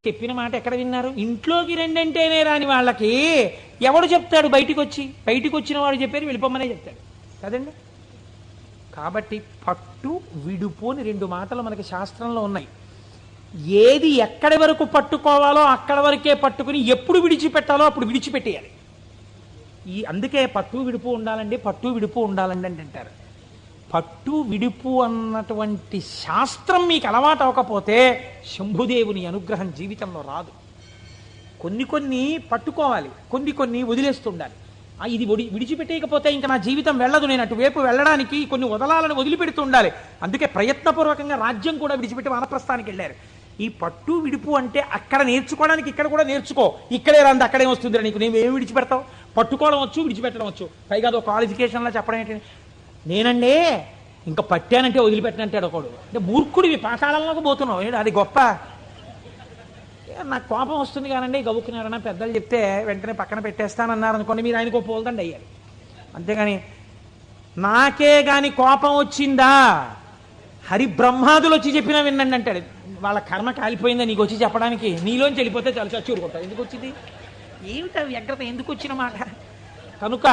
చెప్పిన మాట ఎక్కడ విన్నారు? ఇంట్లోకి రెండంటేనే రాని వాళ్ళకి ఎవడు చెప్తాడు? బయటికి వచ్చిన వాడు చెప్పారు వెళ్ళిపోమ్మనే చెప్తాడు కదండి. కాబట్టి పట్టు విడుపు అని రెండు మాటలు మనకి శాస్త్రంలో ఉన్నాయి. ఏది ఎక్కడి వరకు పట్టుకోవాలో అక్కడ వరకే పట్టుకుని ఎప్పుడు విడిచిపెట్టాలో అప్పుడు విడిచిపెట్టేయాలి. అందుకే పట్టు విడుపు ఉండాలండి అని అంటారు. పట్టు విడుపు అన్నటువంటి శాస్త్రం మీకు అలవాటు అవ్వకపోతే శంభుదేవుని అనుగ్రహం జీవితంలో రాదు. కొన్ని పట్టుకోవాలి, కొన్ని వదిలేస్తుండాలి. ఇది విడిచిపెట్టేయకపోతే ఇంకా నా జీవితం వెళ్ళదు, నేను అటువైపు వెళ్ళడానికి కొన్ని వదలాలని వదిలిపెడుతూ ఉండాలి. అందుకే ప్రయత్నపూర్వకంగా రాజ్యం కూడా విడిచిపెట్టి వానప్రస్థానికి వెళ్ళారు. ఈ పట్టు విడుపు అంటే అక్కడ నేర్చుకోవడానికి ఇక్కడ కూడా నేర్చుకో. ఇక్కడే రాంది అక్కడే వస్తుంది నీకు, నేను ఏమి విడిచిపెడతావు? పట్టుకోవడం వచ్చు, విడిచిపెట్టడం వచ్చు. పైగా అదో క్వాలిఫికేషన్లో చెప్పడం ఏంటి? నేనండి ఇంకా పట్టానంటే వదిలిపెట్టినంటాడు ఒకడు. అంటే మూర్ఖుడివి, పాతాళంలోకి పోతున్నావు, అది గొప్ప. నాకు కోపం వస్తుంది కానండి, గవ్వుకున్నారన్నా పెద్దలు చెప్తే వెంటనే పక్కన పెట్టేస్తానన్నారు అనుకోండి, మీరు ఆయనకు పోల్దండి అయ్యారు. అంతేగాని నాకే గాని కోపం వచ్చిందా హరిబ్రహ్మాదులు వచ్చి చెప్పినా వినండి అంటాడు. వాళ్ళ కర్మ కాలిపోయిందా నీకు వచ్చి చెప్పడానికి? నీలోంచి వెళ్ళిపోతే చాలా చచ్చూరుకుంటారు. ఎందుకు వచ్చింది? ఏమిటా వ్యగ్రత? ఎందుకు వచ్చిన మాట? కనుక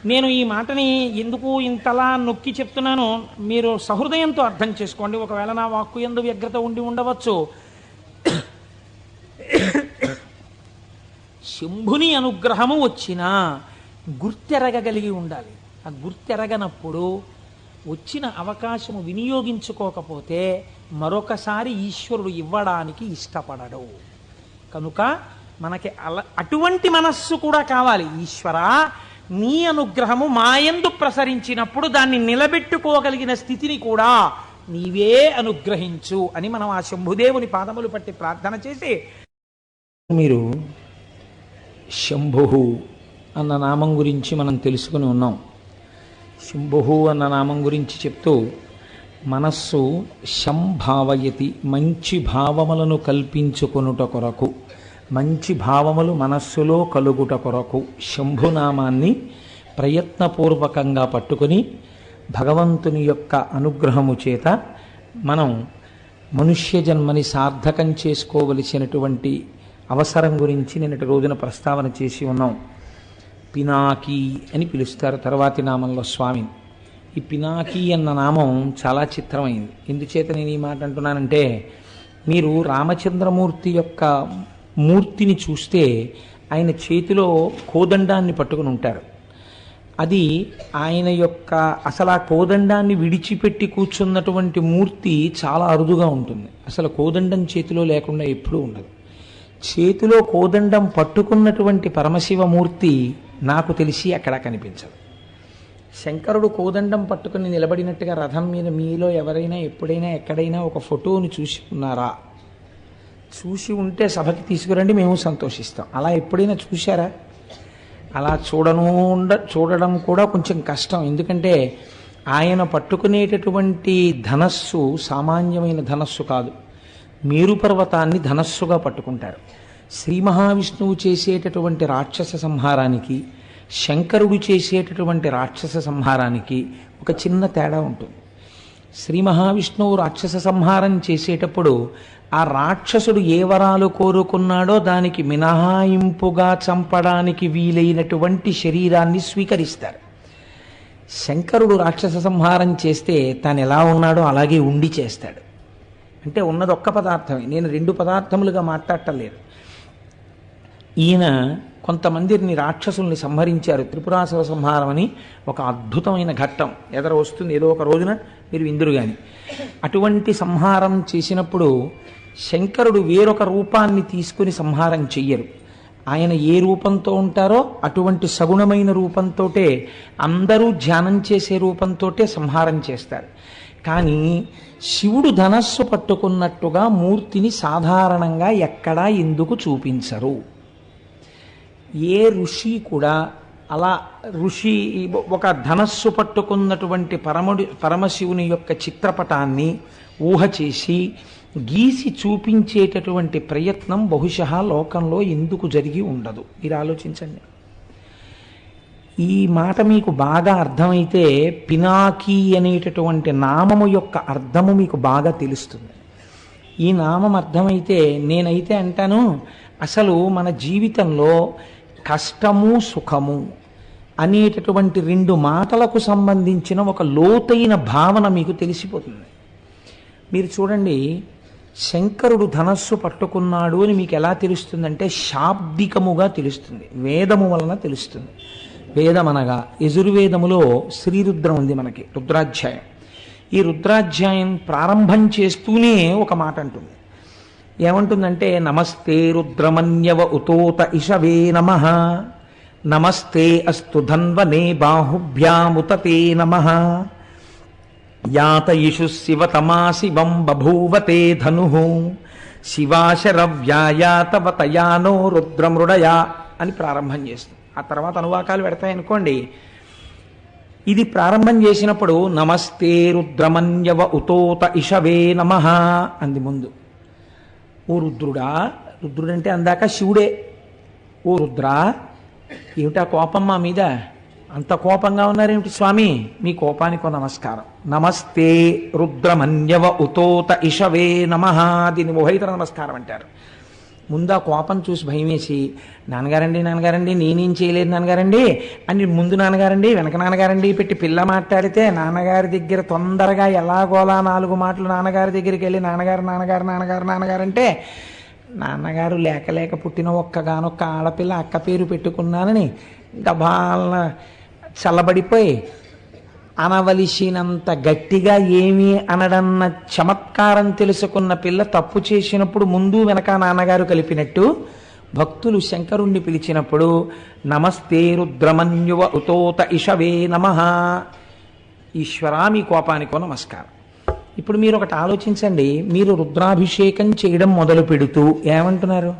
నేను ఈ మాటని ఎందుకు ఇంతలా నొక్కి చెప్తున్నానో మీరు సహృదయంతో అర్థం చేసుకోండి. ఒకవేళ నా వాక్కు యందు వ్యగ్రత ఉండి ఉండవచ్చు. శంభుని అనుగ్రహము వచ్చినా గుర్తెరగగలిగి ఉండాలి. ఆ గుర్తెరగనప్పుడు వచ్చిన అవకాశము వినియోగించుకోకపోతే మరొకసారి ఈశ్వరుడు ఇవ్వడానికి ఇష్టపడడు. కనుక మనకి అటువంటి మనస్సు కూడా కావాలి. ఈశ్వరా, నీ అనుగ్రహము మాయందు ప్రసరించినప్పుడు దాన్ని నిలబెట్టుకోగలిగిన స్థితిని కూడా నీవే అనుగ్రహించు అని మనం ఆ శంభుదేవుని పాదములు పట్టి ప్రార్థన చేసి, మీరు శంభు అన్న నామం గురించి మనం తెలుసుకుని ఉన్నాం. శంభు అన్న నామం గురించి చెప్తూ మనస్సు శంభావయతి, మంచి భావములను కల్పించుకొనుట కొరకు, మంచి భావములు మనస్సులో కలుగుట కొరకు శంభునామాన్ని ప్రయత్నపూర్వకంగా పట్టుకొని భగవంతుని యొక్క అనుగ్రహము చేత మనం మనుష్య జన్మని సార్థకం చేసుకోవలసినటువంటి అవసరం గురించి నిన్నటి రోజున ప్రస్తావన చేసి ఉన్నాం. పినాకి అని పిలుస్తారు తర్వాతి నామంలో స్వామిని. ఈ పినాకి అన్న నామం చాలా చిత్రమైంది. ఎందుచేత నేను ఈ మాట అంటున్నానంటే, మీరు రామచంద్రమూర్తి యొక్క మూర్తిని చూస్తే ఆయన చేతిలో కోదండాన్ని పట్టుకుని ఉంటారు. అది ఆయన యొక్క అసలు ఆ కోదండాన్ని విడిచిపెట్టి కూర్చున్నటువంటి మూర్తి చాలా అరుదుగా ఉంటుంది. అసలు కోదండం చేతిలో లేకుండా ఎప్పుడూ ఉండదు. చేతిలో కోదండం పట్టుకున్నటువంటి పరమశివమూర్తి నాకు తెలిసి అక్కడ కనిపించదు. శంకరుడు కోదండం పట్టుకుని నిలబడినట్టుగా రథం మీద మీలో ఎవరైనా ఎప్పుడైనా ఎక్కడైనా ఒక ఫోటోని చూసి ఉన్నారా? చూసి ఉంటే సభకి తీసుకురండి, మేము సంతోషిస్తాం. అలా ఎప్పుడైనా చూశారా? అలా చూడడం కూడా కొంచెం కష్టం. ఎందుకంటే ఆయన పట్టుకునేటటువంటి ధనస్సు సామాన్యమైన ధనస్సు కాదు. మేరు పర్వతాన్ని ధనస్సుగా పట్టుకుంటారు. శ్రీ మహావిష్ణువు చేసేటటువంటి రాక్షస సంహారానికి, శంకరుడు చేసేటటువంటి రాక్షస సంహారానికి ఒక చిన్న తేడా ఉంటుంది. శ్రీ మహావిష్ణువు రాక్షస సంహారం చేసేటప్పుడు ఆ రాక్షసుడు ఏ వరాలు కోరుకున్నాడో దానికి మినహాయింపుగా చంపడానికి వీలైనటువంటి శరీరాన్ని స్వీకరిస్తారు. శంకరుడు రాక్షస సంహారం చేస్తే తాను ఎలా ఉన్నాడో అలాగే ఉండి చేస్తాడు. అంటే ఉన్నది ఒక్క పదార్థమే, నేను రెండు పదార్థములుగా మాట్లాడటలేదు. ఈయన కొంతమందిని రాక్షసుల్ని సంహరించారు. త్రిపురాసుర సంహారం అని ఒక అద్భుతమైన ఘట్టం ఎదర వస్తుంది ఏదో ఒక రోజున, మీరు విందురు కానీ. అటువంటి సంహారం చేసినప్పుడు శంకరుడు వేరొక రూపాన్ని తీసుకుని సంహారం చెయ్యరు. ఆయన ఏ రూపంతో ఉంటారో అటువంటి సగుణమైన రూపంతోటే, అందరూ ధ్యానం చేసే రూపంతోటే సంహారం చేస్తారు. కానీ శివుడు ధనస్సు పట్టుకున్నట్టుగా మూర్తిని సాధారణంగా ఎక్కడా ఎందుకు చూపించరు? ఏ ఋషి కూడా అలా ఒక ధనస్సు పట్టుకున్నటువంటి పరమశివుని యొక్క చిత్రపటాన్ని ఊహ చేసి గీసి చూపించేటటువంటి ప్రయత్నం బహుశः లోకంలో ఎందుకు జరిగి ఉండదు? మీరు ఆలోచించండి. ఈ మాట మీకు బాగా అర్థమైతే పినాకి అనేటటువంటి నామము యొక్క అర్థము మీకు బాగా తెలుస్తుంది. ఈ నామం అర్థమైతే నేనైతే అంటాను, అసలు మన జీవితంలో కష్టము సుఖము అనేటటువంటి రెండు మాటలకు సంబంధించిన ఒక లోతైన భావన మీకు తెలిసిపోతుంది. మీరు చూడండి, శంకరుడు ధనస్సు పట్టుకున్నాడు అని మీకు ఎలా తెలుస్తుందంటే శాబ్దికముగా తెలుస్తుంది, వేదము వలన తెలుస్తుంది. వేదం అనగా యజుర్వేదములో శ్రీరుద్రం ఉంది మనకి, రుద్రాధ్యాయం. ఈ రుద్రాధ్యాయం ప్రారంభం చేస్తూనే ఒక మాట అంటుంది. ఏమంటుందంటే, నమస్తే రుద్రమన్యవ ఉతోత ఇషవే నమః, నమస్తే అస్తు ధన్వనే బాహుభ్యాముతతే నమః, యాతయిషు శివతమా శివం బభూవతే ధను, శివాశరవ్యాయాతవతయానో రుద్రమృడయా అని ప్రారంభం చేస్తుంది. ఆ తర్వాత అనువాకాలు పెడతాయనుకోండి. ఇది ప్రారంభం చేసినప్పుడు నమస్తే రుద్రమన్యవ ఉతోత ఇషవే నమః అంది ముందు. ఓ రుద్రుడా, రుద్రుడంటే అందాక శివుడే. ఓ రుద్రా, ఏమిటా కోపం మా మీద? అంత కోపంగా ఉన్నారేమిటి స్వామి? మీ కోపానికి నమస్కారం. నమస్తే రుద్రమన్యవ ఉతోత ఇషవే నమః, దీన్ని ఉభయతర నమస్కారం అంటారు. ముందు ఆ కోపం చూసి భయం వేసి, నాన్నగారండి నాన్నగారండి నేనేం చేయలేదు నాన్నగారండి అని ముందు నాన్నగారండి వెనక నాన్నగారండి పెట్టి పిల్ల మాట్లాడితే నాన్నగారి దగ్గర తొందరగా ఎలాగోలా 4 మాటలు నాన్నగారి దగ్గరికి వెళ్ళి నాన్నగారు నాన్నగారు నాన్నగారు నాన్నగారు అంటే, నాన్నగారు లేక లేక పుట్టిన ఒక్కగానొక్క ఆడపిల్ల అక్క పేరు పెట్టుకున్నానని గబాలన చల్లబడిపోయి అనవలసినంత గట్టిగా ఏమీ అనడన్న చమత్కారం తెలుసుకున్న పిల్ల తప్పు చేసినప్పుడు ముందు వెనక నాన్నగారు కలిపినట్టు భక్తులు శంకరుణ్ణి పిలిచినప్పుడు నమస్తే రుద్రమన్యువ ఉతోత ఇషవే నమః, ఈశ్వరా మీ కోపానికో నమస్కారం. ఇప్పుడు మీరు ఒకటి ఆలోచించండి, మీరు రుద్రాభిషేకం చేయడం మొదలు పెడుతూ ఏమంటున్నారు?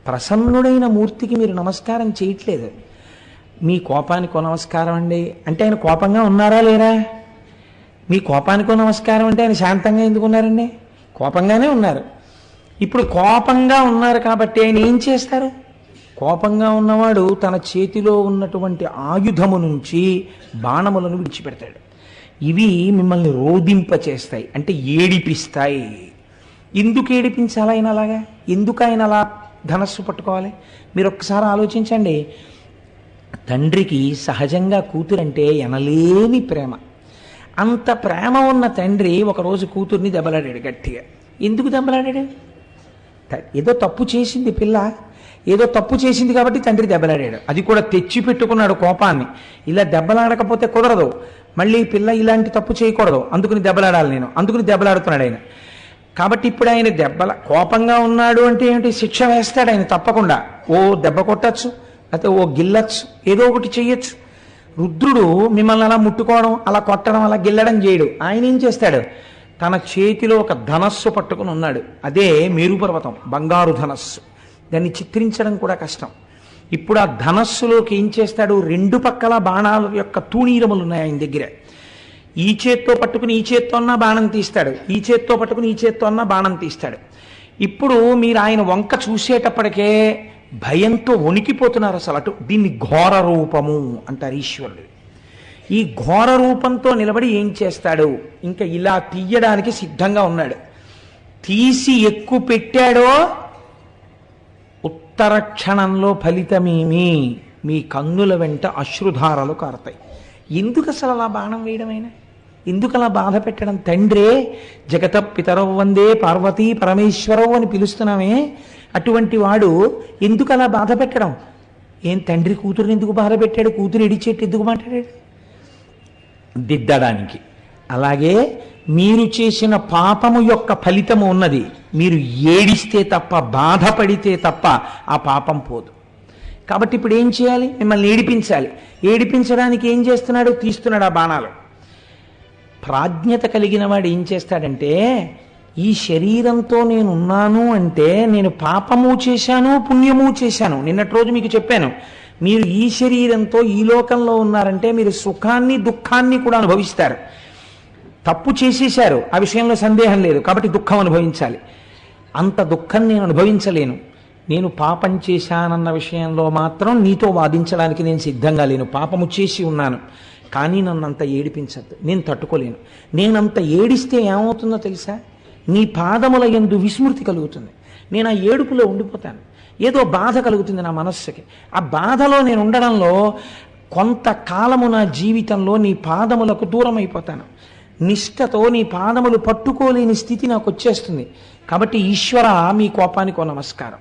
ప్రసన్నుడైన మూర్తికి మీరు నమస్కారం చేయట్లేదు. మీ కోపానికో నమస్కారం అండి అంటే ఆయన కోపంగా ఉన్నారా లేరా? మీ కోపానికో నమస్కారం అంటే ఆయన శాంతంగా ఎందుకు ఉన్నారండి? కోపంగానే ఉన్నారు. ఇప్పుడు కోపంగా ఉన్నారు కాబట్టి ఆయన ఏం చేస్తారు? కోపంగా ఉన్నవాడు తన చేతిలో ఉన్నటువంటి ఆయుధము నుంచి బాణములను విడిచిపెడతాడు. ఇవి మిమ్మల్ని రోధింపచేస్తాయి, అంటే ఏడిపిస్తాయి. ఎందుకు ఏడిపించాలి ఆయన అలాగా? ఎందుకు ఆయన అలా ధనస్సు పట్టుకోవాలి? మీరు ఒక్కసారి ఆలోచించండి. తండ్రికి సహజంగా కూతురంటే ఎనలేని ప్రేమ. అంత ప్రేమ ఉన్న తండ్రి ఒకరోజు కూతుర్ని దెబ్బలాడాడు గట్టిగా. ఎందుకు దెబ్బలాడాడు? ఏదో తప్పు చేసింది పిల్ల, ఏదో తప్పు చేసింది కాబట్టి తండ్రి దెబ్బలాడాడు. అది కూడా తెచ్చి పెట్టుకున్నాడు కోపాన్ని. ఇలా దెబ్బలాడకపోతే కుదరదు, మళ్ళీ పిల్ల ఇలాంటి తప్పు చేయకూడదు, అందుకుని దెబ్బలాడాలి నేను, అందుకుని దెబ్బలాడుతున్నాడు ఆయన. కాబట్టి ఇప్పుడు ఆయన కోపంగా ఉన్నాడు అంటే ఏమిటి? శిక్ష వేస్తాడు ఆయన తప్పకుండా. ఓ దెబ్బ కొట్టచ్చు, లేకపోతే ఓ గిల్లచ్చు, ఏదో ఒకటి చెయ్యొచ్చు. రుద్రుడు మిమ్మల్ని అలా ముట్టుకోవడం, అలా కొట్టడం, అలా గిల్లడం చేయడు. ఆయన ఏం చేస్తాడు? తన చేతిలో ఒక ధనస్సు పట్టుకుని ఉన్నాడు. అదే మేరుపర్వతం, బంగారు ధనస్సు. దాన్ని చిత్రించడం కూడా కష్టం. ఇప్పుడు ఆ ధనస్సులోకి ఏం చేస్తాడు? 2 పక్కల బాణాల యొక్క తూణీరములు ఉన్నాయి ఆయన దగ్గర. ఈ చేత్తో పట్టుకుని ఈ చేత్తో అన్నా బాణం తీస్తాడు, ఈ చేత్తో పట్టుకుని ఈ చేత్తో అన్నా బాణం తీస్తాడు. ఇప్పుడు మీరు ఆయన వంక చూసేటప్పటికే భయంతో వణికిపోతున్నారు అసలు. అటు దీన్ని ఘోర రూపము అంటారు ఈశ్వరుడు. ఈ ఘోర రూపంతో నిలబడి ఏం చేస్తాడు? ఇంకా ఇలా తీయడానికి సిద్ధంగా ఉన్నాడు. తీసి ఎక్కువ పెట్టాడో ఉత్తర క్షణంలో ఫలితమేమి? మీ కన్నుల వెంట అశ్రుధారలు కారతాయి. ఎందుకు అసలు అలా బాణం వేయడమైనా? ఎందుకు అలా బాధ పెట్టడం? తండ్రే జగత పితరవు వందే పార్వతీ పరమేశ్వరవు అని పిలుస్తున్నామే, అటువంటి వాడు ఎందుకు అలా బాధ పెట్టడం? ఏం తండ్రి కూతురుని ఎందుకు బాధ పెట్టాడు? కూతురు ఇడిచేట్టు ఎందుకు మాట్లాడాడు? దిద్దడానికి. అలాగే మీరు చేసిన పాపము యొక్క ఫలితము ఉన్నది. మీరు ఏడిస్తే తప్ప, బాధపడితే తప్ప ఆ పాపం పోదు. కాబట్టి ఇప్పుడు ఏం చేయాలి? మిమ్మల్ని ఏడిపించాలి. ఏడిపించడానికి ఏం చేస్తున్నాడు? తీస్తున్నాడు ఆ బాణాలు. ప్రాజ్ఞత కలిగిన వాడు ఏం చేస్తాడంటే, ఈ శరీరంతో నేను ఉన్నాను అంటే నేను పాపము చేశాను, పుణ్యము చేశాను. నిన్నటి రోజు మీకు చెప్పాను, మీరు ఈ శరీరంతో ఈ లోకంలో ఉన్నారంటే మీరు సుఖాన్ని దుఃఖాన్ని కూడా అనుభవిస్తారు. తప్పు చేసేశారు, ఆ విషయంలో సందేహం లేదు, కాబట్టి దుఃఖం అనుభవించాలి. అంత దుఃఖం నేను అనుభవించలేను. నేను పాపం చేశానన్న విషయంలో మాత్రం నీతో వాదించడానికి నేను సిద్ధంగా లేను. పాపము చేసి ఉన్నాను, కానీ నన్నంత ఏడిపించద్దు, నేను తట్టుకోలేను. నేనంత ఏడిస్తే ఏమవుతుందో తెలుసా? నీ పాదముల యందు విస్మృతి కలుగుతుంది. నేను ఆ ఏడుపులో ఉండిపోతాను. ఏదో బాధ కలుగుతుంది నా మనస్సుకి. ఆ బాధలో నేను ఉండడంలో కొంతకాలము నా జీవితంలో నీ పాదములకు దూరం అయిపోతాను. నిష్ఠతో నీ పాదములు పట్టుకోలేని స్థితి నాకు వచ్చేస్తుంది. కాబట్టి ఈశ్వర, మీ కోపానికో నమస్కారం.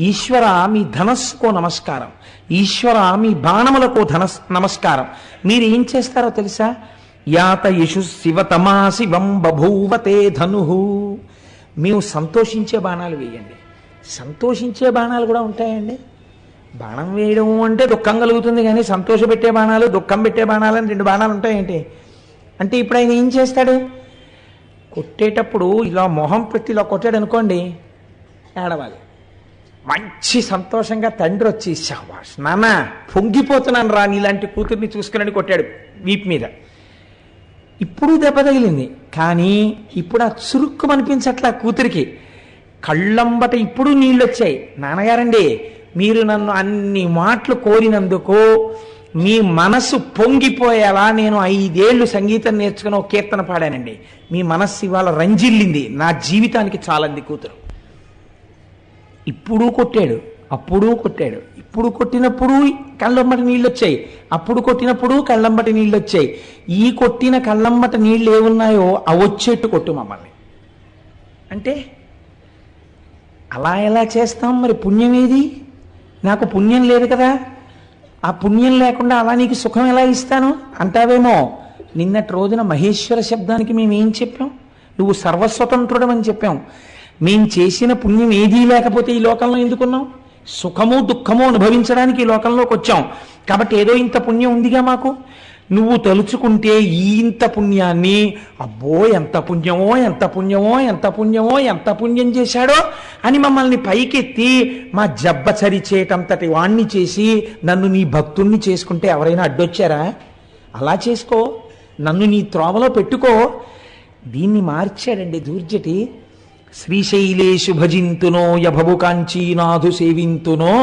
ఈశ్వర, మీ ధనస్సుకో నమస్కారం. ఈశ్వర, మీ బాణములకో నమస్కారం. మీరు ఏం చేస్తారో తెలుసా? యాత యశు శివతమా శివం బభూవతే ధను. మేము సంతోషించే బాణాలు వేయండి. సంతోషించే బాణాలు కూడా ఉంటాయండి. బాణం వేయడం అంటే దుఃఖం కలుగుతుంది, కానీ సంతోషపెట్టే బాణాలు, దుఃఖం పెట్టే బాణాలు అని రెండు బాణాలు ఉంటాయేంటి? అంటే ఇప్పుడు ఆయన ఏం చేస్తాడు? కొట్టేటప్పుడు ఇలా మొహం పెట్టి ఇలా కొట్టాడు అనుకోండి, ఏడవాలి. మంచి సంతోషంగా తండ్రి వచ్చి, శాబాష్ నాన్న, పొంగిపోతున్నాను రా నీలాంటి కూతుర్ని చూసుకుని కొట్టాడు వీపు మీద. ఇప్పుడు దెబ్బ తగిలింది, కానీ ఇప్పుడు ఆ చురుక్కు అనిపించట్లా కూతురికి. కళ్ళంబట ఇప్పుడు నీళ్ళు వచ్చాయి. నాన్నగారండి, మీరు నన్ను అన్ని మాటలు కోరినందుకు మీ మనసు పొంగిపోయేలా నేను 5 ఏళ్ళు సంగీతం నేర్చుకుని ఒక కీర్తన పాడానండి. మీ మనస్సు ఇవాళ రంజిల్లింది. నా జీవితానికి చాలంది కూతురు. ఇప్పుడు కొట్టాడు, అప్పుడు కొట్టాడు. ఇప్పుడు కొట్టినప్పుడు కళ్ళంబటి నీళ్ళు వచ్చాయి, అప్పుడు కొట్టినప్పుడు కళ్ళంబటి నీళ్ళు వచ్చాయి. ఈ కొట్టిన కళ్ళంబట నీళ్ళు ఏమున్నాయో అవి వచ్చేట్టు కొట్టు మమ్మల్ని అంటే అలా ఎలా చేస్తాం? మరి పుణ్యం ఏది? నాకు పుణ్యం లేదు కదా. ఆ పుణ్యం లేకుండా అలా నీకు సుఖం ఎలా ఇస్తాను అంటావేమో. నిన్నటి రోజున మహేశ్వర శబ్దానికి మేమేం చెప్పాం? నువ్వు సర్వస్వతంత్రుడం అని చెప్పాం. మేం చేసిన పుణ్యం ఏదీ లేకపోతే ఈ లోకంలో ఎందుకున్నాం? సుఖము దుఃఖము అనుభవించడానికి ఈ లోకంలోకి వచ్చాం. కాబట్టి ఏదో ఇంత పుణ్యం ఉందిగా మాకు. నువ్వు తలుచుకుంటే ఈ ఇంత పుణ్యాన్ని, అబ్బో ఎంత పుణ్యమో ఎంత పుణ్యమో ఎంత పుణ్యమో ఎంత పుణ్యం చేశాడో అని మమ్మల్ని పైకెత్తి మా జబ్బ చరిచేటంతటి వాణ్ణి చేసి నన్ను నీ భక్తుణ్ణి చేసుకుంటే ఎవరైనా అడ్డొచ్చారా? అలా చేసుకో, నన్ను నీ త్రోవలో పెట్టుకో. దీన్ని మార్చాడండి దూర్జటి. శ్రీశైలేషు భజింతునో యభవు కాంచీనాథు సేవింతునో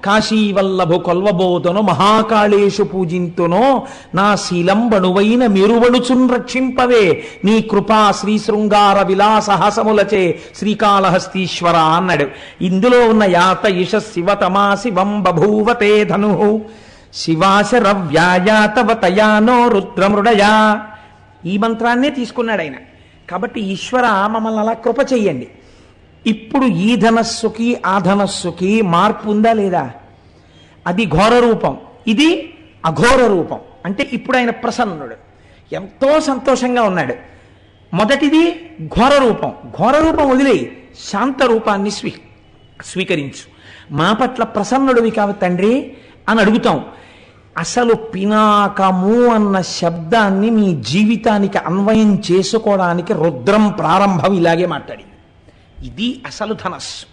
కాశీవల్లభు కొల్వబోధను మహాకాళేషు పూజింతునో నా శీలంబణువైన మెరువణుచున్ రక్షింపవే నీ కృపా శ్రీ శృంగార విలాసహాసములచే శ్రీకాళహస్తీశ్వర అన్నాడు. ఇందులో ఉన్న యాత ఇష శివతమా శివం బభూవతే ధను శివాశరవ్యాయాతవతయానో రుద్రమృడయా. ఈ మంత్రాన్నే తీసుకున్నాడు ఆయన. కాబట్టి ఈశ్వర, మమ్మల్ని అలా కృప చెయ్యండి. ఇప్పుడు ఈ ధనస్సుకి ఆ ధనస్సుకి మార్పు ఉందా లేదా? అది ఘోర రూపం, ఇది అఘోర రూపం. అంటే ఇప్పుడు ఆయన ప్రసన్నుడు, ఎంతో సంతోషంగా ఉన్నాడు. మొదటిది ఘోర రూపం. ఘోర రూపం వదిలేయి, శాంత రూపాన్ని స్వీకరించు. మా పట్ల ప్రసన్నుడివి కావు తండ్రి అని అడుగుతాం. అసలు పినాకము అన్న శబ్దాన్ని మీ జీవితానికి అన్వయం చేసుకోవడానికి రుద్రం ప్రారంభం ఇలాగే మాట్లాడింది. ఇది అసలు ధనస్సు.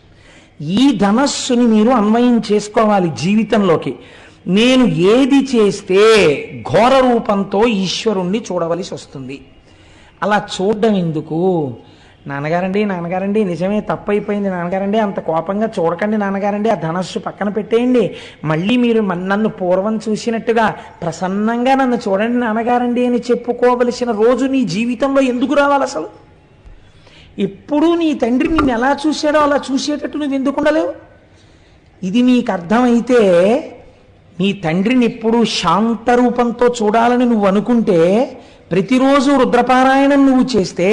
ఈ ధనస్సుని మీరు అన్వయం చేసుకోవాలి జీవితంలోకి. నేను ఏది చేస్తే ఘోర రూపంతో ఈశ్వరుణ్ణి చూడవలసి వస్తుంది. అలా చూడడం ఎందుకు? నాన్నగారండి నిజమే తప్పైపోయింది నాన్నగారండి, అంత కోపంగా చూడకండి నాన్నగారండి, ఆ ధనస్సు పక్కన పెట్టేయండి, మళ్ళీ మీరు నన్ను పూర్వం చూసినట్టుగా ప్రసన్నంగా నన్ను చూడండి నాన్నగారండి అని చెప్పుకోవలసిన రోజు నీ జీవితంలో ఎందుకు రావాలి? అసలు ఎప్పుడూ నీ తండ్రి నిన్ను ఎలా చూశాడో అలా చూసేటట్టు నువ్వు ఎందుకు ఉండలేవు? ఇది నీకు అర్థమైతే నీ తండ్రిని ఎప్పుడూ శాంత రూపంతో చూడాలని నువ్వు అనుకుంటే ప్రతిరోజు రుద్రపారాయణం నువ్వు చేస్తే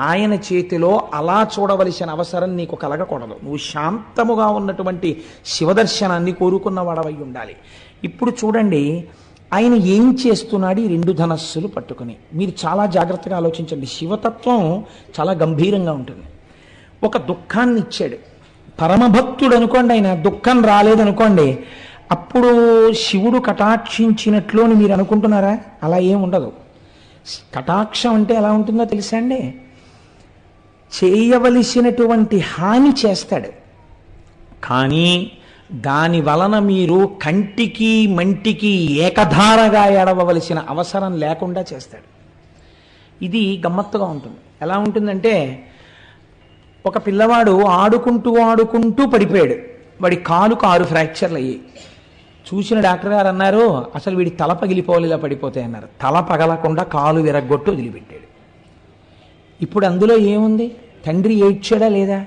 ఆయన చేతిలో అలా చూడవలసిన అవసరం నీకు కలగకూడదు. నువ్వు శాంతముగా ఉన్నటువంటి శివదర్శనాన్ని కోరుకున్నవాడవై ఉండాలి. ఇప్పుడు చూడండి ఆయన ఏం చేస్తున్నాడు ఈ 2 ధనస్సులు పట్టుకుని. మీరు చాలా జాగ్రత్తగా ఆలోచించండి. శివతత్వం చాలా గంభీరంగా ఉంటుంది. ఒక దుఃఖాన్ని ఇచ్చాడు. పరమభక్తుడు అనుకోండి, ఆయన దుఃఖం రాలేదనుకోండి, అప్పుడు శివుడు కటాక్షించినట్లు అని మీరు అనుకుంటున్నారా? అలా ఏం ఉండదు. కటాక్షం అంటే ఎలా ఉంటుందో తెలుసా అండి? చేయవలసినటువంటి హాని చేస్తాడు, కానీ దాని వలన మీరు కంటికి మంటికి ఏకధారగా ఏడవలసిన అవసరం లేకుండా చేస్తాడు. ఇది గమ్మత్తుగా ఉంటుంది. ఎలా ఉంటుందంటే, ఒక పిల్లవాడు ఆడుకుంటూ పడిపోయాడు. వాడి కాలుకు 6 ఫ్రాక్చర్లు అయ్యాయి. చూసిన డాక్టర్ గారు అన్నారు, అసలు వీడి తల పగిలిపోవాలి ఇలా పడిపోతాయి అన్నారు. తల పగలకుండా కాలు విరగ్గొట్టు వదిలిపెట్టాడు. ఇప్పుడు అందులో ఏముంది? తండ్రి ఏడ్చాడా లేదా?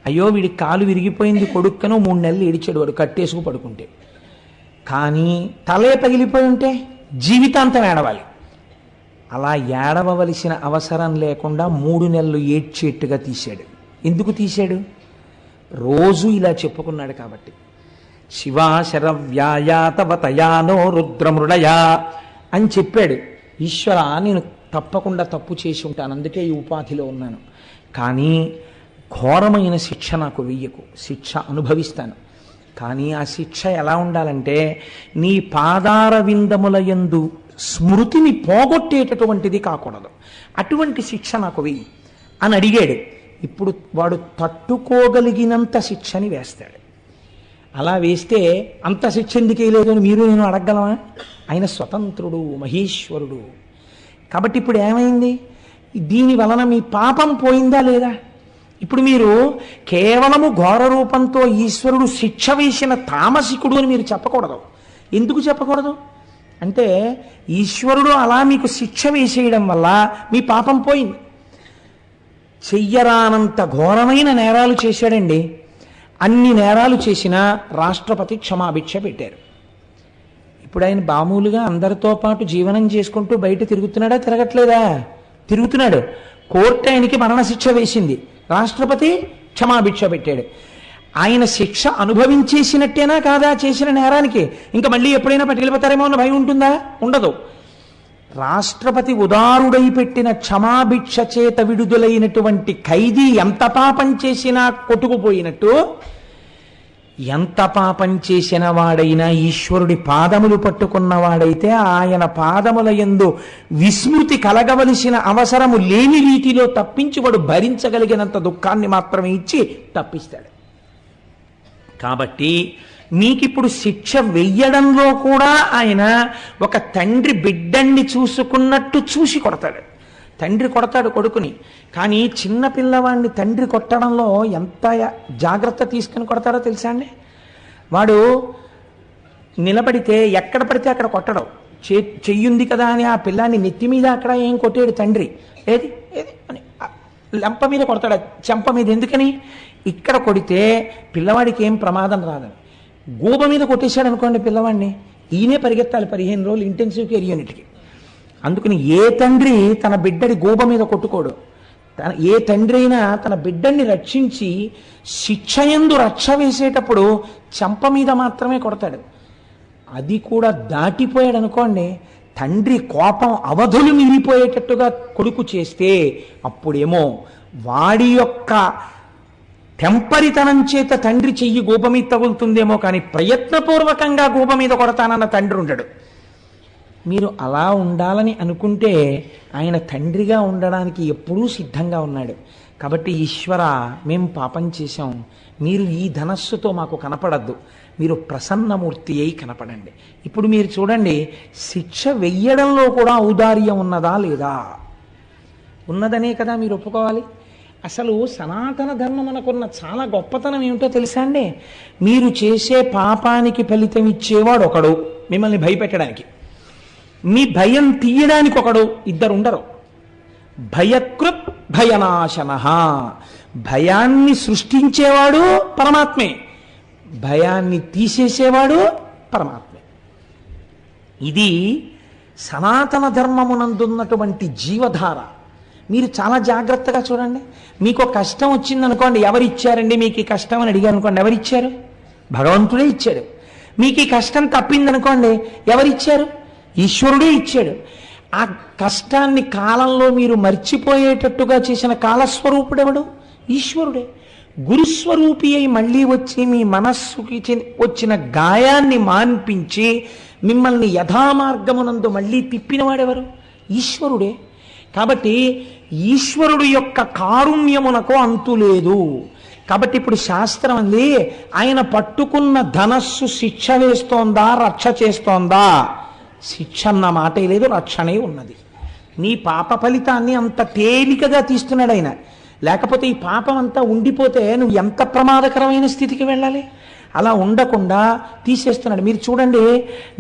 అయ్యో వీడి కాలు విరిగిపోయింది కొడుక్కను 3 నెలలు ఏడిచాడు వాడు కట్టేసుకు పడుకుంటే. కానీ తలే పగిలిపోయి ఉంటే జీవితాంతం ఏడవాలి. అలా ఏడవవలసిన అవసరం లేకుండా 3 నెలలు ఏడ్చేట్టుగా తీశాడు. ఎందుకు తీశాడు? రోజు ఇలా చెప్పుకున్నాడు కాబట్టి. శివా శరవ్యాయాతవతయానో రుద్రమృడయా అని చెప్పాడు. ఈశ్వర, నేను తప్పకుండా తప్పు చేసి ఉంటాను, అందుకే ఈ ఉపాధిలో ఉన్నాను, కానీ ఘోరమైన శిక్ష నాకు వెయ్యకు, శిక్ష అనుభవిస్తాను. కానీ ఆ శిక్ష ఎలా ఉండాలంటే నీ పాదార విందముల యందు స్మృతిని పోగొట్టేటటువంటిది కాకూడదు. అటువంటి శిక్ష నాకు వెయ్యి అని అడిగాడు. ఇప్పుడు వాడు తట్టుకోగలిగినంత శిక్షని వేస్తాడు. అలా వేస్తే అంత శిక్ష ఎందుకే లేదు అని మీరు నేను అడగగలమా? ఆయన స్వతంత్రుడు, మహేశ్వరుడు. కాబట్టి ఇప్పుడు ఏమైంది? దీని వలన మీ పాపం పోయిందా లేదా? ఇప్పుడు మీరు కేవలము ఘోర రూపంతో ఈశ్వరుడు శిక్ష వేసిన తామసికుడు అని మీరు చెప్పకూడదు. ఎందుకు చెప్పకూడదు అంటే ఈశ్వరుడు అలా మీకు శిక్ష వేసేయడం వల్ల మీ పాపం పోయింది. చెయ్యరానంత ఘోరమైన నేరాలు చేశాడండి. అన్ని నేరాలు చేసినా రాష్ట్రపతి క్షమాభిక్ష పెట్టారు. ఇప్పుడు ఆయన మామూలుగా అందరితో పాటు జీవనం చేసుకుంటూ బయట తిరుగుతున్నాడా? తిరగట్లేదా? తిరుగుతున్నాడు. కోర్టు ఆయనకి మరణశిక్ష వేసింది, రాష్ట్రపతి క్షమాభిక్ష పెట్టాడు. ఆయన శిక్ష అనుభవించేసినట్టేనా కాదా చేసిన నేరానికి? ఇంకా మళ్ళీ ఎప్పుడైనా పట్టుకెళ్ళిపోతారేమో అన్న భయం ఉంటుందా? ఉండదు. రాష్ట్రపతి ఉదారుడై పెట్టిన క్షమాభిక్ష చేత విడుదలైనటువంటి ఖైదీ ఎంత పాపం చేసినా కొట్టుకుపోయినట్టు, ఎంత పాపం చేసిన వాడైనా ఈశ్వరుడి పాదములు పట్టుకున్నవాడైతే ఆయన పాదముల యందు విస్మృతి కలగవలసిన అవసరము లేని రీతిలో తప్పించి వాడు భరించగలిగినంత దుఃఖాన్ని మాత్రమే ఇచ్చి తప్పిస్తాడు. కాబట్టి మీకిప్పుడు శిక్ష వెయ్యడంలో కూడా ఆయన ఒక తండ్రి బిడ్డన్ని చూసుకున్నట్టు చూసి కొడతాడు. తండ్రి కొడతాడు కొడుకుని, కానీ చిన్న పిల్లవాడిని తండ్రి కొట్టడంలో ఎంత జాగ్రత్త తీసుకుని కొడతాడో తెలుసా అండి? వాడు నిలబడితే ఎక్కడ పడితే అక్కడ కొట్టడం. చెయ్యుంది కదా అని ఆ పిల్లాన్ని నెత్తి మీద అక్కడ ఏం కొట్టాడు తండ్రి, ఏది ఏది అని లెంప మీద కొడతాడు, చెంప మీద. ఎందుకని? ఇక్కడ కొడితే పిల్లవాడికి ఏం ప్రమాదం రాదని. గూబ మీద కొట్టేశాడు అనుకోండి పిల్లవాడిని, ఈయనే పరిగెత్తాలి 15 రోజులు ఇంటెన్సివ్ కేర్ యూనిట్కి. అందుకని ఏ తండ్రి తన బిడ్డడి గూబ మీద కొట్టుకోడు. ఏ తండ్రి అయినా తన బిడ్డని రక్షించి శిక్షయందు రక్ష వేసేటప్పుడు చెంప మీద మాత్రమే కొడతాడు. అది కూడా దాటిపోయాడు అనుకోండి, తండ్రి కోపం అవధులు మీరిపోయేటట్టుగా కొడుకు చేస్తే అప్పుడేమో వాడి యొక్క టెంపరితనం చేత తండ్రి చెయ్యి గూప మీద తగులుతుందేమో, కానీ ప్రయత్నపూర్వకంగా గూప మీద కొడతానన్న తండ్రి ఉండడు. మీరు అలా ఉండాలని అనుకుంటే ఆయన తండ్రిగా ఉండడానికి ఎప్పుడూ సిద్ధంగా ఉన్నాడు. కాబట్టి ఈశ్వర, మేము పాపం చేశాం, మీరు ఈ ధనస్సుతో మాకు కనపడద్దు, మీరు ప్రసన్నమూర్తి అయి కనపడండి. ఇప్పుడు మీరు చూడండి, శిక్ష వెయ్యడంలో కూడా ఔదార్యం ఉన్నదా లేదా? ఉన్నదనే కదా మీరు ఒప్పుకోవాలి. అసలు సనాతన ధర్మం మనకున్న చాలా గొప్పతనం ఏమిటో తెలుసా అండి? మీరు చేసే పాపానికి ఫలితం ఇచ్చేవాడు ఒకడు మిమ్మల్ని భయపెట్టడానికి, మీ భయం తీయడానికి ఒకడు, ఇద్దరు ఉండరు. భయకృత్ భయనాశన. భయాన్ని సృష్టించేవాడు పరమాత్మే, భయాన్ని తీసేసేవాడు పరమాత్మే. ఇది సనాతన ధర్మమునందున్నటువంటి జీవధార. మీరు చాలా జాగ్రత్తగా చూడండి. మీకు కష్టం వచ్చిందనుకోండి, ఎవరిచ్చారండి మీకు ఈ కష్టం అని అడిగారు అనుకోండి, ఎవరిచ్చారు? భగవంతుడే ఇచ్చాడు. మీకు ఈ కష్టం తప్పిందనుకోండి, ఎవరిచ్చారు? ఈశ్వరుడే ఇచ్చాడు. ఆ కష్టాన్ని కాలంలో మీరు మర్చిపోయేటట్టుగా చేసిన కాలస్వరూపుడెవడు? ఈశ్వరుడే. గురుస్వరూపి అయి మళ్ళీ వచ్చి మీ మనస్సుకి వచ్చిన గాయాన్ని మాన్పించి మిమ్మల్ని యథామార్గమునందు మళ్ళీ తిప్పినవాడెవరు? ఈశ్వరుడే. కాబట్టి ఈశ్వరుడు యొక్క కారుణ్యమునకు అంతులేదు. కాబట్టి ఇప్పుడు శాస్త్రం అంది, ఆయన పట్టుకున్న ధనస్సు శిక్ష వేస్తోందా రక్ష చేస్తోందా? శిక్ష అన్న మాటే లేదు, రక్షణే ఉన్నది. నీ పాప ఫలితాన్ని అంత తేలికగా తీస్తున్నాడు ఆయన. లేకపోతే ఈ పాపం అంతా ఉండిపోతే నువ్వు ఎంత ప్రమాదకరమైన స్థితికి వెళ్ళాలి. అలా ఉండకుండా తీసేస్తున్నాడు. మీరు చూడండి,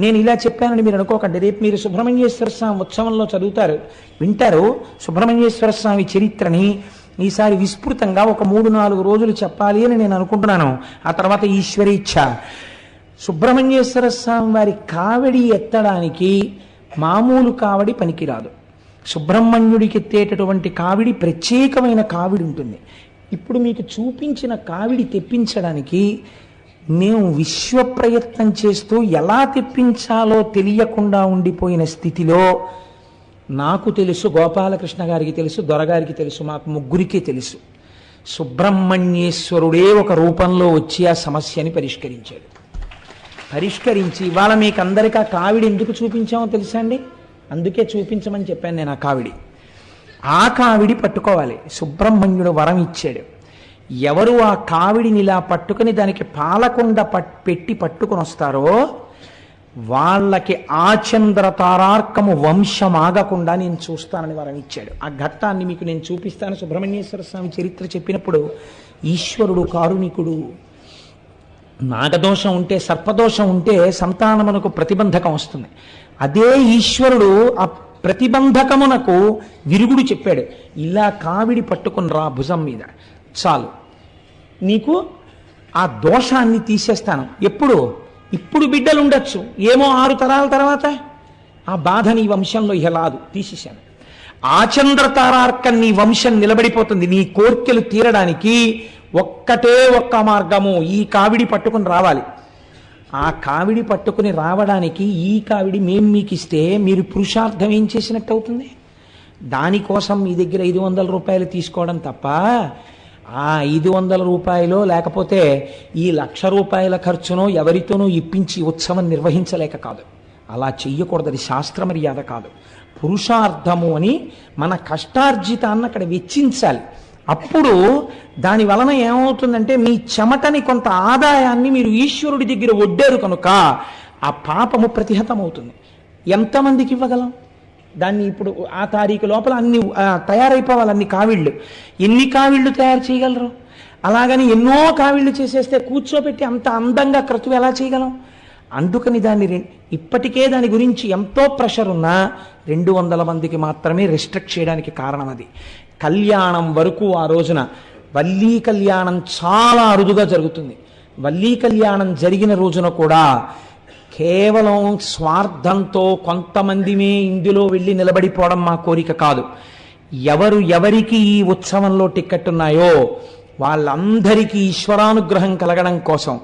నేను ఇలా చెప్పానని మీరు అనుకోకండి. రేపు మీరు సుబ్రహ్మణ్యేశ్వర స్వామి ఉత్సవంలో చదువుతారు, వింటారు సుబ్రహ్మణ్యేశ్వర స్వామి చరిత్రని. ఈసారి విస్తృతంగా ఒక 3-4 రోజులు చెప్పాలి అని నేను అనుకుంటున్నాను. ఆ తర్వాత ఈశ్వరీచ్ఛ. సుబ్రహ్మణ్యేశ్వర స్వామి వారి కావడి ఎత్తడానికి మామూలు కావడి పనికిరాదు. సుబ్రహ్మణ్యుడికి ఎత్తేటటువంటి కావిడి ప్రత్యేకమైన కావిడి ఉంటుంది. ఇప్పుడు మీకు చూపించిన కావిడి తెప్పించడానికి మేము విశ్వ ప్రయత్నం చేస్తూ ఎలా తెప్పించాలో తెలియకుండా ఉండిపోయిన స్థితిలో నాకు తెలుసు, గోపాలకృష్ణ గారికి తెలుసు, దొరగారికి తెలుసు, మాకు ముగ్గురికే తెలుసు. సుబ్రహ్మణ్యేశ్వరుడే ఒక రూపంలో వచ్చి ఆ సమస్యని పరిష్కరించాడు. పరిష్కరించి ఇవాళ మీకు అందరికీ ఆ కావిడి ఎందుకు చూపించామో తెలుసా అండి? అందుకే చూపించమని చెప్పాను నేను. ఆ కావిడి, ఆ కావిడి పట్టుకోవాలి. సుబ్రహ్మణ్యుడు వరం ఇచ్చాడు. ఎవరు ఆ కావిడిని ఇలా పట్టుకుని దానికి పాలకుండ పెట్టి పట్టుకుని వస్తారో వాళ్ళకి ఆచంద్ర తారార్కము వంశం ఆగకుండా నేను చూస్తానని వరం ఇచ్చాడు. ఆ ఘట్టాన్ని మీకు నేను చూపిస్తాను. సుబ్రహ్మణ్యేశ్వర స్వామి చరిత్ర చెప్పినప్పుడు ఈశ్వరుడు కారుణికుడు. నాగదోషం ఉంటే, సర్పదోషం ఉంటే సంతానమునకు ప్రతిబంధకం వస్తుంది. అదే ఈశ్వరుడు ఆ ప్రతిబంధకమునకు విరుగుడు చెప్పాడు. ఇలా కావిడి పట్టుకుని రా భుజం మీద, చాలు నీకు ఆ దోషాన్ని తీసేస్తాను. ఎప్పుడు? ఇప్పుడు బిడ్డలు ఉండొచ్చు, ఏమో 6 తరాల తర్వాత ఆ బాధ నీ వంశంలో ఇహలాదు, తీసేశాను. ఆచంద్ర తారార్కం నీ వంశం నిలబడిపోతుంది. నీ కోర్కెలు తీరడానికి ఒక్కటే ఒక్క మార్గము, ఈ కావిడి పట్టుకుని రావాలి. ఆ కావిడి పట్టుకుని రావడానికి ఈ కావిడి మేము మీకు ఇస్తే మీరు పురుషార్థం ఏం చేసినట్టు అవుతుంది? దానికోసం మీ దగ్గర 500 రూపాయలు తీసుకోవడం తప్ప ఆ 500 రూపాయలు లేకపోతే ఈ 1,00,000 రూపాయల ఖర్చునో ఎవరితోనో ఇప్పించి ఉత్సవం నిర్వహించలేక కాదు. అలా చెయ్యకూడదు. అది శాస్త్ర మర్యాద కాదు. పురుషార్థము అని మన కష్టార్జితాన్ని అక్కడ వెచ్చించాలి. అప్పుడు దాని వలన ఏమవుతుందంటే మీ చెమటని కొంత ఆదాయాన్ని మీరు ఈశ్వరుడి దగ్గర ఒడ్డారు కనుక ఆ పాపము ప్రతిహతమవుతుంది. ఎంతమందికి ఇవ్వగలం దాన్ని? ఇప్పుడు ఆ తారీఖు లోపల అన్ని తయారైపోవాలి. అన్ని కావిళ్ళు, ఎన్ని కావిళ్ళు తయారు చేయగలరు? అలాగని ఎన్నో కావిళ్ళు చేసేస్తే కూర్చోబెట్టి అంత అందంగా క్రతువు ఎలా చేయగలం? అందుకని దాన్ని ఇప్పటికే దాని గురించి ఎంతో ప్రెషర్ ఉన్నా 200 మందికి మాత్రమే రెస్ట్రిక్ట్ చేయడానికి కారణం అది. కళ్యాణం వరకు ఆ రోజున వల్లీ కళ్యాణం చాలా అరుదుగా జరుగుతుంది. వల్లీ కళ్యాణం జరిగిన రోజున కూడా కేవలం స్వార్థంతో కొంతమందిమే ఇందులో వెళ్ళి నిలబడిపోవడం మా కోరిక కాదు. ఎవరికి ఈ ఉత్సవంలో టిక్కెట్ ఉన్నాయో వాళ్ళందరికీ ఈశ్వరానుగ్రహం కలగడం కోసం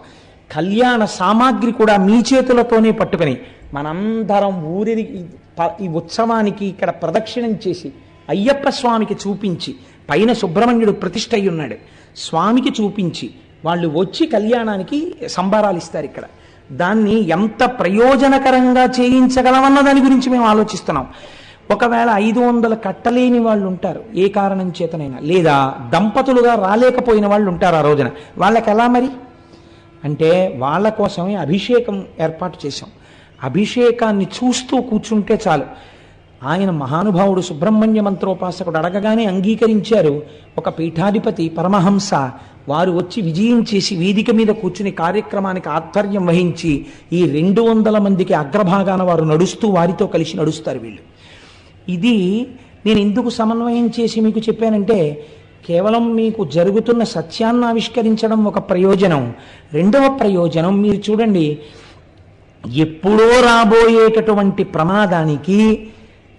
కళ్యాణ సామాగ్రి కూడా మీ చేతులతోనే పట్టుకుని మనందరం ఊరిని ఈ ఉత్సవానికి ఇక్కడ ప్రదక్షిణం చేసి అయ్యప్ప స్వామికి చూపించి, పైన సుబ్రహ్మణ్యుడు ప్రతిష్ఠ అయి ఉన్నాడు, స్వామికి చూపించి వాళ్ళు వచ్చి కళ్యాణానికి సంబరాలు ఇస్తారు. ఇక్కడ దాన్ని ఎంత ప్రయోజనకరంగా చేయించగలమన్న దాని గురించి మేము ఆలోచిస్తున్నాం. ఒకవేళ 500 కట్టలేని వాళ్ళు ఉంటారు, ఏ కారణం చేతనైనా, లేదా దంపతులుగా రాలేకపోయిన వాళ్ళు ఉంటారు ఆ రోజున. వాళ్ళకి ఎలా మరి అంటే వాళ్ళ కోసమే అభిషేకం ఏర్పాటు చేశాం. అభిషేకాన్ని చూస్తూ కూర్చుంటే చాలు. ఆయన మహానుభావుడు సుబ్రహ్మణ్య మంత్రోపాసకుడు అడగగానే అంగీకరించారు. ఒక పీఠాధిపతి పరమహంస వారు వచ్చి విజయం చేసి వేదిక మీద కూర్చుని కార్యక్రమానికి ఆధ్వర్యం వహించి ఈ 200 మందికి అగ్రభాగాన వారు నడుస్తూ వారితో కలిసి నడుస్తారు వీళ్ళు. ఇది నేను ఎందుకు సమన్వయం చేసి మీకు చెప్పానంటే కేవలం మీకు జరుగుతున్న సత్యాన్ని ఆవిష్కరించడం ఒక ప్రయోజనం. రెండవ ప్రయోజనం మీరు చూడండి, ఎప్పుడో రాబోయేటటువంటి ప్రమాదానికి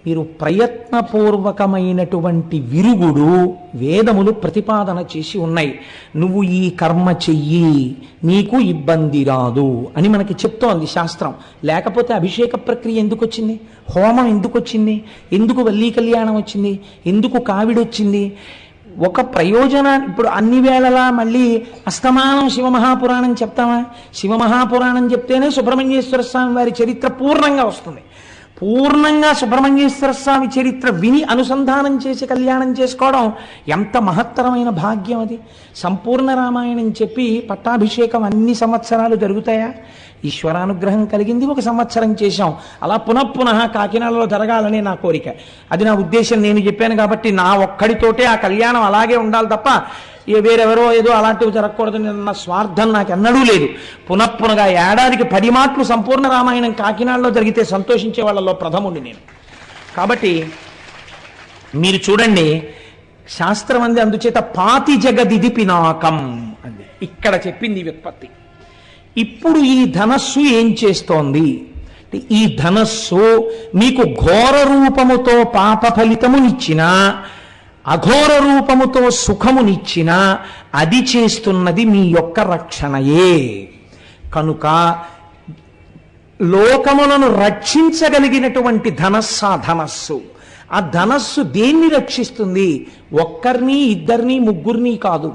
మీరు ప్రయత్నపూర్వకమైనటువంటి విరుగుడు వేదములు ప్రతిపాదన చేసి ఉన్నాయి. నువ్వు ఈ కర్మ చెయ్యి, నీకు ఇబ్బంది రాదు అని మనకి చెప్తోంది శాస్త్రం. లేకపోతే అభిషేక ప్రక్రియ ఎందుకు వచ్చింది? హోమం ఎందుకు వచ్చింది? ఎందుకు వల్లీ కళ్యాణం వచ్చింది? ఎందుకు కావిడి వచ్చింది? ఒక ప్రయోజనాన్ని ఇప్పుడు అన్ని వేళలా మళ్ళీ అస్తమానం శివమహాపురాణం చెప్తామా? శివమహాపురాణం చెప్తేనే సుబ్రహ్మణ్యేశ్వర స్వామి వారి చరిత్ర పూర్ణంగా వస్తుంది. పూర్ణంగా సుబ్రహ్మణ్యేశ్వర స్వామి చరిత్ర విని అనుసంధానం చేసి కళ్యాణం చేసుకోవడం ఎంత మహత్తరమైన భాగ్యం అది. సంపూర్ణ రామాయణం చెప్పి పట్టాభిషేకం అన్ని సంవత్సరాలు జరుగుతాయా? ఈశ్వరానుగ్రహం కలిగింది, 1 సంవత్సరం చేశాం. అలా పునఃపునః కాకినాడలో జరగాలనే నా కోరిక. అది నా ఉద్దేశం. నేను చెప్పాను కాబట్టి నా ఒక్కడితోటే ఆ కళ్యాణం అలాగే ఉండాలి తప్ప వేరెవరో ఏదో అలాంటివి జరగకూడదని నా స్వార్థం నాకు ఎన్నడూ లేదు. పునఃపునగా ఏడాదికి 10 మాటలు సంపూర్ణ రామాయణం కాకినాడలో జరిగితే సంతోషించే వాళ్ళలో ప్రథముండి నేను. కాబట్టి మీరు చూడండి, శాస్త్రం అంది అందుచేత పాతి జగదిది పినాకం అంది. ఇక్కడ చెప్పింది వ్యుత్పత్తి. ఇప్పుడు ఈ ధనస్సు ఏం చేస్తోంది? ఈ ధనస్సు మీకు ఘోర రూపముతో పాప ఫలితమునిచ్చినా అఘోర రూపముతో సుఖమునిచ్చినా అది చేస్తున్నది మీ యొక్క రక్షణయే. కనుక లోకములను రక్షించగలిగినటువంటి ధనస్సు. ఆ ధనస్సు దేన్ని రక్షిస్తుంది? ఒక్కరిని, ఇద్దరిని, ముగ్గురిని కాదు.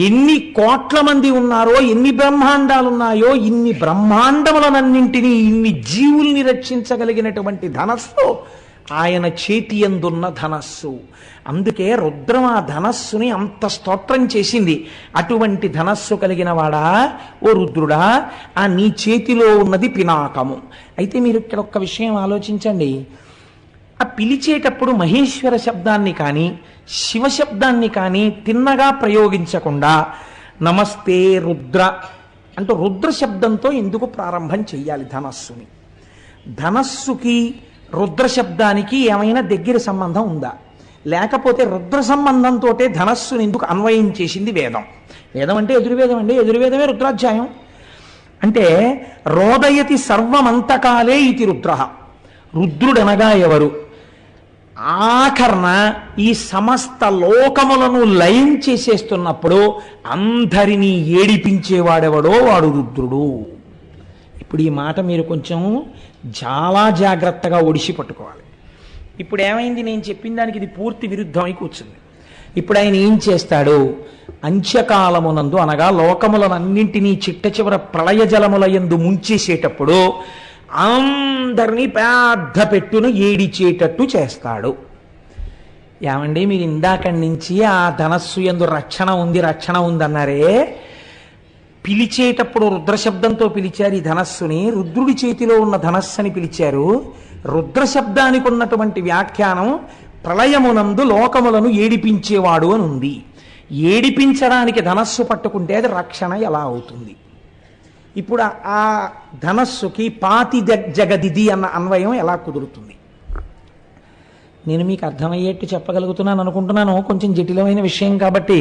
ఎన్ని కోట్ల మంది ఉన్నారో, ఎన్ని బ్రహ్మాండాలున్నాయో, ఇన్ని బ్రహ్మాండములనన్నింటినీ, ఇన్ని జీవుల్ని రక్షించగలిగినటువంటి ధనస్సు ఆయన చేతి యందున్న ధనస్సు. అందుకే రుద్రం ఆ ధనస్సుని అంత స్తోత్రం చేసింది. అటువంటి ధనస్సు కలిగిన వాడా ఓ రుద్రుడా, ఆ నీ చేతిలో ఉన్నది పినాకము. అయితే మీరు ఇక్కడ ఒక్క విషయం ఆలోచించండి. ఆ పిలిచేటప్పుడు మహేశ్వర శబ్దాన్ని కానీ శివ శబ్దాన్ని కానీ తిన్నగా ప్రయోగించకుండా నమస్తే రుద్ర అంటూ రుద్ర శబ్దంతో ఎందుకు ప్రారంభం చెయ్యాలి ధనస్సుని? ధనస్సుకి రుద్ర శబ్దానికి ఏమైనా దగ్గర సంబంధం ఉందా? లేకపోతే రుద్ర సంబంధంతో ధనస్సుని ఎందుకు అన్వయం చేసింది వేదం? వేదం అంటే ఎదుర్వేదం అండి, ఎదుర్వేదమే రుద్రాధ్యాయం. అంటే రోదయతి సర్వమంతకాలే ఇది రుద్ర. రుద్రుడనగా ఎవరు? ఆఖరణ ఈ సమస్త లోకములను లయం చేసేస్తున్నప్పుడు అందరినీ ఏడిపించేవాడెవడో వాడు రుద్రుడు. ఇప్పుడు ఈ మాట మీరు కొంచెం చాలా జాగ్రత్తగా ఒడిసి పట్టుకోవాలి. ఇప్పుడు ఏమైంది? నేను చెప్పిన దానికి ఇది పూర్తి విరుద్ధమై కూర్చుంది. ఇప్పుడు ఆయన ఏం చేస్తాడు? అంత్యకాలమునందు అనగా లోకములనన్నింటినీ చిట్ట చివర ప్రళయ జలముల యందు ముంచేసేటప్పుడు అందరినీ పెద్ద పెట్టును ఏడిచేటట్టు చేస్తాడు. ఏమండి, మీరు ఇందాకడి నుంచి ఆ ధనస్సు యందు రక్షణ ఉంది అన్నారే, పిలిచేటప్పుడు రుద్రశబ్దంతో పిలిచారు ఈ ధనస్సుని, రుద్రుడి చేతిలో ఉన్న ధనస్సుని పిలిచారు. రుద్రశబ్దానికి ఉన్నటువంటి వ్యాఖ్యానం ప్రళయమునందు లోకములను ఏడిపించేవాడు అని ఉంది. ఏడిపించడానికి ధనస్సు పట్టుకుంటే అది రక్షణ ఎలా అవుతుంది? ఇప్పుడు ఆ ధనస్సుకి పాతి జగదిది అన్న అన్వయం ఎలా కుదురుతుంది? నేను మీకు అర్థమయ్యేట్టు చెప్పగలుగుతున్నాను అనుకుంటున్నాను. కొంచెం జటిలమైన విషయం కాబట్టి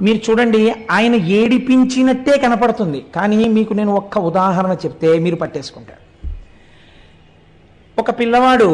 మీరు చూడండి, ఆయన ఏడిపించినట్టే కనపడుతుంది. కానీ మీకు నేను ఒక్క ఉదాహరణ చెప్తే మీరు పట్టేసుకుంటారు. ఒక పిల్లవాడు